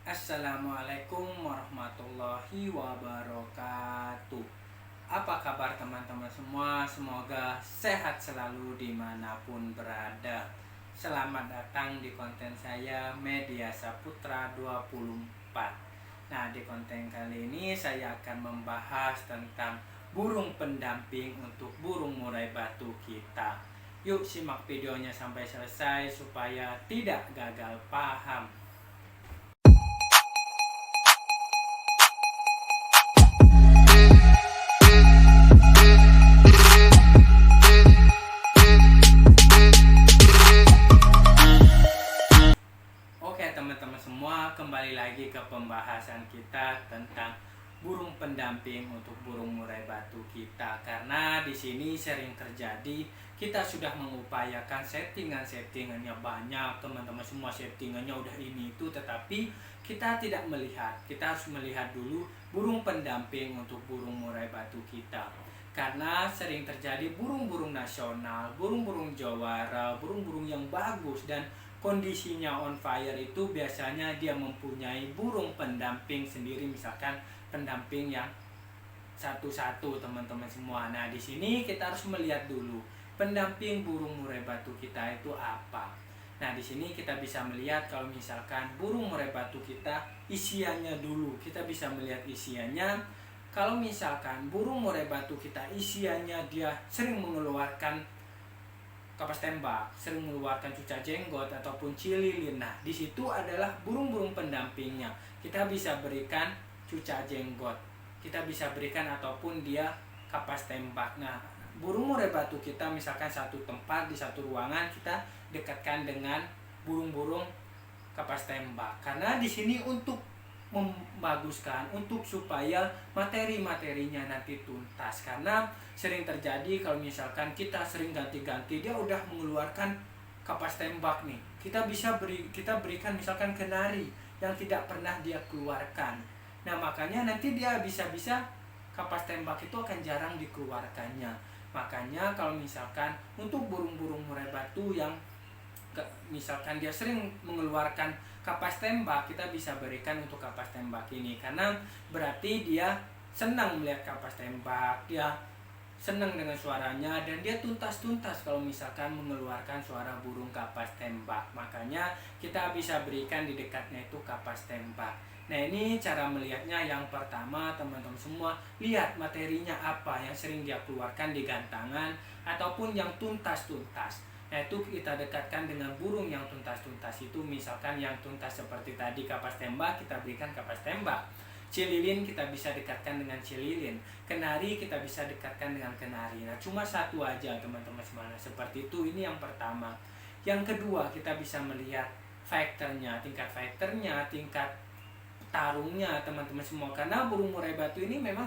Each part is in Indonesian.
Assalamualaikum warahmatullahi wabarakatuh. Apa kabar teman-teman semua? Semoga sehat selalu dimanapun berada. Selamat datang di konten saya Media Saputra 24. Nah, di konten kali ini saya akan membahas tentang burung pendamping untuk burung murai batu kita. Yuk simak videonya sampai selesai supaya tidak gagal paham. Oke teman-teman semua, kembali lagi ke pembahasan kita tentang burung pendamping untuk burung murai batu kita. Karena di sini sering terjadi kita sudah mengupayakan settingannya banyak teman-teman semua, settingannya udah ini itu, tetapi kita tidak melihat. Kita harus melihat dulu burung pendamping untuk burung murai batu kita. Karena sering terjadi burung-burung nasional, burung-burung jawara, burung-burung yang bagus dan kondisinya on fire itu biasanya dia mempunyai burung pendamping sendiri, misalkan pendamping yang satu-satu teman-teman semua. Nah, di sini kita harus melihat dulu pendamping burung murai batu kita itu apa. Nah, di sini kita bisa melihat kalau misalkan burung murai batu kita isiannya dulu. Kita bisa melihat isiannya. Kalau misalkan burung murai batu kita isiannya dia sering mengeluarkan kapas tembak, sering mengeluarkan cuca jenggot ataupun cililin. Nah, di situ adalah burung-burung pendampingnya. Kita bisa berikan cuca jenggot, kita bisa berikan ataupun dia kapas tembak. Nah, burung murai batu kita misalkan satu tempat di satu ruangan, kita dekatkan dengan burung-burung kapas tembak. Karena di sini untuk membaguskan, untuk supaya materi-materinya nanti tuntas. Karena sering terjadi kalau misalkan kita sering ganti-ganti, dia udah mengeluarkan kapas tembak nih, kita berikan misalkan kenari yang tidak pernah dia keluarkan. Nah, makanya nanti dia bisa-bisa kapas tembak itu akan jarang dikeluarkannya. Makanya kalau misalkan untuk burung-burung murai batu yang misalkan dia sering mengeluarkan kapas tembak, kita bisa berikan untuk kapas tembak ini, karena berarti dia senang melihat kapas tembak, dia senang dengan suaranya, dan dia tuntas-tuntas kalau misalkan mengeluarkan suara burung kapas tembak. Makanya kita bisa berikan di dekatnya itu kapas tembak. Nah, ini cara melihatnya. Yang pertama teman-teman semua, lihat materinya apa yang sering dia keluarkan di gantangan ataupun yang tuntas-tuntas. Nah, itu kita dekatkan dengan burung yang tuntas-tuntas itu. Misalkan yang tuntas seperti tadi kapas tembak, kita berikan kapas tembak. Cililin kita bisa dekatkan dengan cililin. Kenari kita bisa dekatkan dengan kenari. Nah, cuma satu aja teman-teman semuanya. Seperti itu, ini yang pertama. Yang kedua, kita bisa melihat fighternya, tingkat fighternya, tingkat tarungnya teman-teman semua. Karena burung murai batu ini memang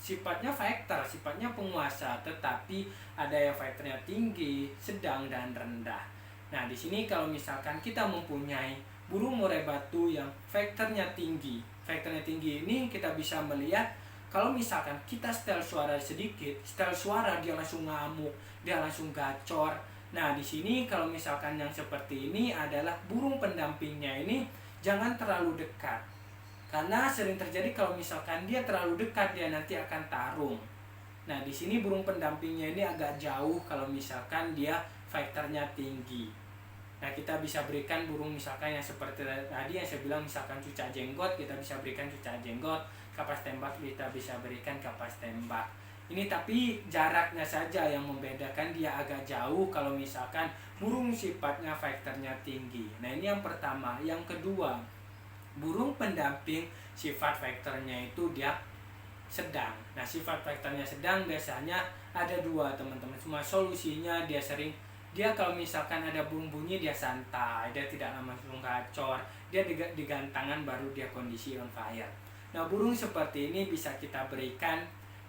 sifatnya fighter, sifatnya penguasa, tetapi ada yang fighternya tinggi, sedang, dan rendah. Nah, di sini kalau misalkan kita mempunyai burung murai batu yang fighternya tinggi ini kita bisa melihat kalau misalkan kita setel suara sedikit, setel suara dia langsung ngamuk, dia langsung gacor. Nah, di sini kalau misalkan yang seperti ini adalah burung pendampingnya ini jangan terlalu dekat. Karena sering terjadi kalau misalkan dia terlalu dekat, dia nanti akan tarung. Nah, di sini burung pendampingnya ini agak jauh kalau misalkan dia fighternya tinggi. Nah, kita bisa berikan burung misalkan yang seperti tadi yang saya bilang, misalkan cuca jenggot, kita bisa berikan cuca jenggot. Kapas tembak kita bisa berikan kapas tembak. Ini tapi jaraknya saja yang membedakan, dia agak jauh kalau misalkan burung sifatnya fighternya tinggi. Nah, ini yang pertama. Yang kedua, burung pendamping sifat faktornya itu dia sedang. Nah, sifat faktornya sedang biasanya ada dua teman-teman semua. Solusinya dia kalau misalkan ada burung bunyi dia santai, dia tidak langsung gacor, dia di gantangan baru dia kondisi on fire. Nah, burung seperti ini bisa kita berikan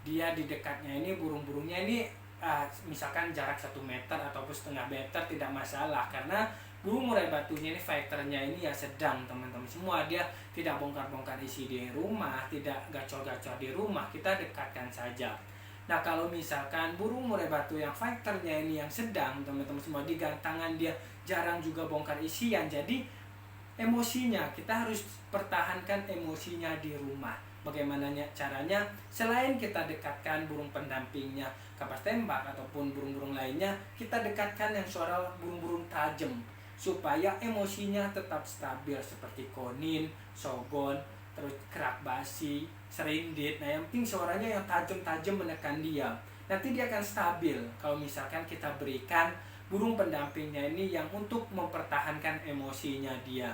dia di dekatnya ini, burung-burungnya ini misalkan jarak 1 meter ataupun setengah meter tidak masalah. Karena burung murai batunya ini fighternya ini ya sedang teman-teman semua, dia tidak bongkar-bongkar isi di rumah, tidak gacor-gacor di rumah, kita dekatkan saja. Nah, kalau misalkan burung murai batu yang fighternya ini yang sedang teman-teman semua, di gantangan dia jarang juga bongkar isian, jadi emosinya. Kita harus pertahankan emosinya di rumah. Bagaimana caranya? Selain kita dekatkan burung pendampingnya, kapas tembak ataupun burung-burung lainnya, kita dekatkan yang suara burung-burung tajam supaya emosinya tetap stabil, seperti konin, sogon, terus kerak basi, serindit. Nah, yang penting suaranya yang tajam-tajam menekan dia. Nanti dia akan stabil kalau misalkan kita berikan burung pendampingnya ini yang untuk mempertahankan emosinya dia.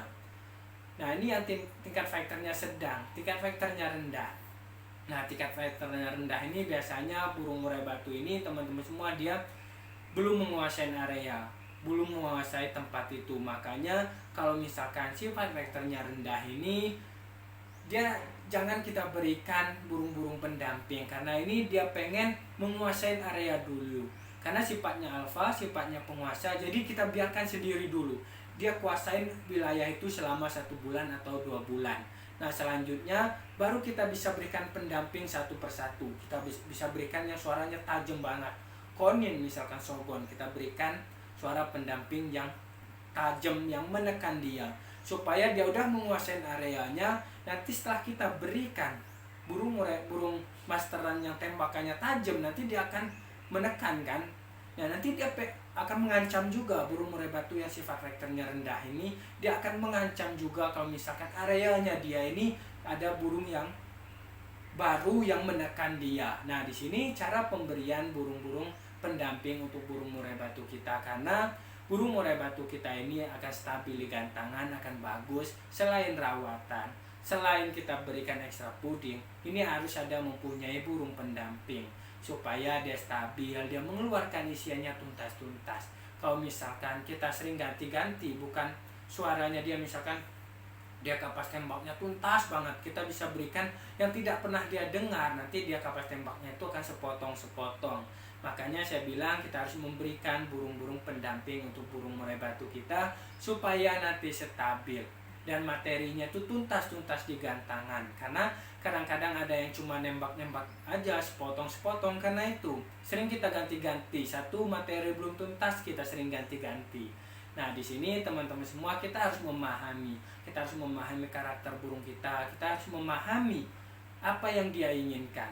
Nah, ini yang tingkat fighternya sedang, tingkat fighternya rendah. Nah, tingkat fighternya rendah ini biasanya burung murai batu ini, teman-teman semua, dia belum menguasai area, belum menguasai tempat itu. Makanya kalau misalkan sifat fighternya rendah ini, dia jangan kita berikan burung-burung pendamping, karena ini dia pengen menguasai area dulu. Karena sifatnya alfa, sifatnya penguasa, jadi kita biarkan sendiri dulu. Dia kuasain wilayah itu selama 1 bulan atau 2 bulan. Nah, selanjutnya baru kita bisa berikan pendamping satu persatu. Kita bisa berikan yang suaranya tajam banget. Konin misalkan sogon, kita berikan suara pendamping yang tajam yang menekan dia supaya dia udah menguasai areanya. Nanti setelah kita berikan burung masteran yang tembakannya tajam, nanti dia akan menekan kan. Nah, nanti dia akan mengancam juga. Burung murai batu yang sifat fighternya rendah ini, dia akan mengancam juga kalau misalkan areanya dia ini ada burung yang baru yang menekan dia. Nah, di sini cara pemberian burung-burung pendamping untuk burung murai batu kita, karena burung murai batu kita ini akan stabil di gantangan, akan bagus. Selain rawatan, selain kita berikan ekstra puding, ini harus ada mempunyai burung pendamping supaya dia stabil, dia mengeluarkan isiannya tuntas-tuntas. Kalau misalkan kita sering ganti-ganti, bukan suaranya dia misalkan dia kapas tembaknya tuntas banget, kita bisa berikan yang tidak pernah dia dengar, nanti dia kapas tembaknya itu akan sepotong-sepotong. Makanya saya bilang kita harus memberikan burung-burung pendamping untuk burung murai batu kita supaya nanti stabil dan materinya itu tuntas-tuntas di gantangan. Karena kadang-kadang ada yang cuma nembak-nembak aja, sepotong-sepotong. Karena itu sering kita ganti-ganti, satu materi belum tuntas kita sering ganti-ganti. Nah, di sini teman-teman semua kita harus memahami, karakter burung kita harus memahami apa yang dia inginkan.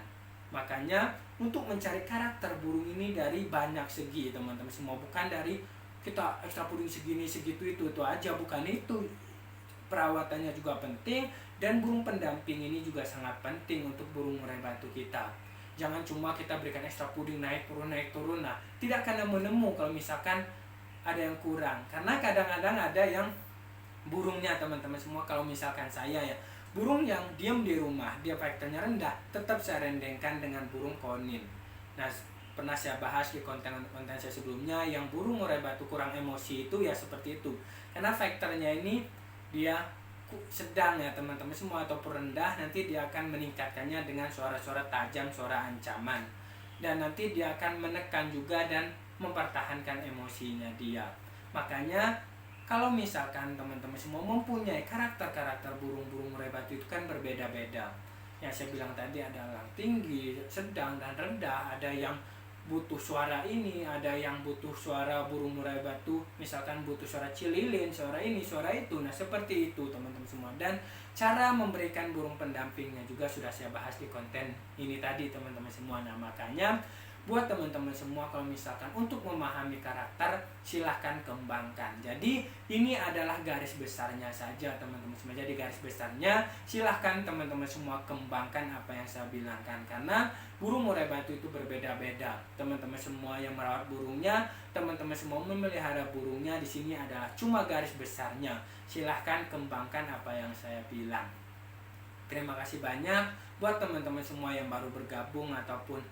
Makanya untuk mencari karakter burung ini dari banyak segi, teman-teman semua, bukan dari kita ekstra puding segini segitu itu aja, bukan itu. Perawatannya juga penting, dan burung pendamping ini juga sangat penting untuk burung murai batu kita. Jangan cuma kita berikan ekstra puding naik turun. Nah, tidak akan menemu kalau misalkan ada yang kurang. Karena kadang-kadang ada yang burungnya, teman-teman semua, kalau misalkan saya ya, burung yang diam di rumah, dia fighternya rendah, tetap saya rendengkan dengan burung konin. Nah, pernah saya bahas di konten-konten saya sebelumnya, yang burung murai batu kurang emosi itu ya seperti itu. Karena fighternya ini dia sedang ya teman-teman semua, ataupun rendah, nanti dia akan meningkatkannya dengan suara-suara tajam, suara ancaman. Dan nanti dia akan menekan juga dan mempertahankan emosinya dia. Makanya kalau misalkan teman-teman semua mempunyai karakter-karakter burung-burung murai batu itu kan berbeda-beda. Yang saya bilang tadi ada yang tinggi, sedang, dan rendah. Ada yang butuh suara ini, ada yang butuh suara burung murai batu, misalkan butuh suara cililin, suara ini, suara itu. Nah, seperti itu teman-teman semua. Dan cara memberikan burung pendampingnya juga sudah saya bahas di konten ini tadi teman-teman semua. Nah, makanya buat teman-teman semua, kalau misalkan untuk memahami karakter, silahkan kembangkan. Jadi ini adalah garis besarnya saja teman-teman semua. Jadi garis besarnya silahkan teman-teman semua kembangkan apa yang saya bilangkan. Karena burung murai batu itu berbeda-beda. Teman-teman semua yang merawat burungnya, teman-teman semua memelihara burungnya, di sini adalah cuma garis besarnya. Silahkan kembangkan apa yang saya bilang. Terima kasih banyak buat teman-teman semua yang baru bergabung ataupun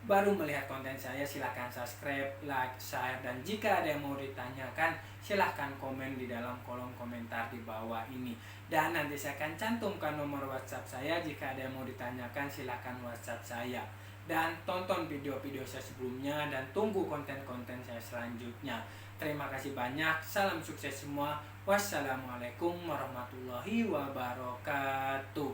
baru melihat konten saya. Silahkan subscribe, like, share, dan jika ada yang mau ditanyakan, silahkan komen di dalam kolom komentar di bawah ini. Dan nanti saya akan cantumkan nomor WhatsApp saya. Jika ada yang mau ditanyakan, silahkan WhatsApp saya. Dan tonton video-video saya sebelumnya, dan tunggu konten-konten saya selanjutnya. Terima kasih banyak, salam sukses semua. Wassalamualaikum warahmatullahi wabarakatuh.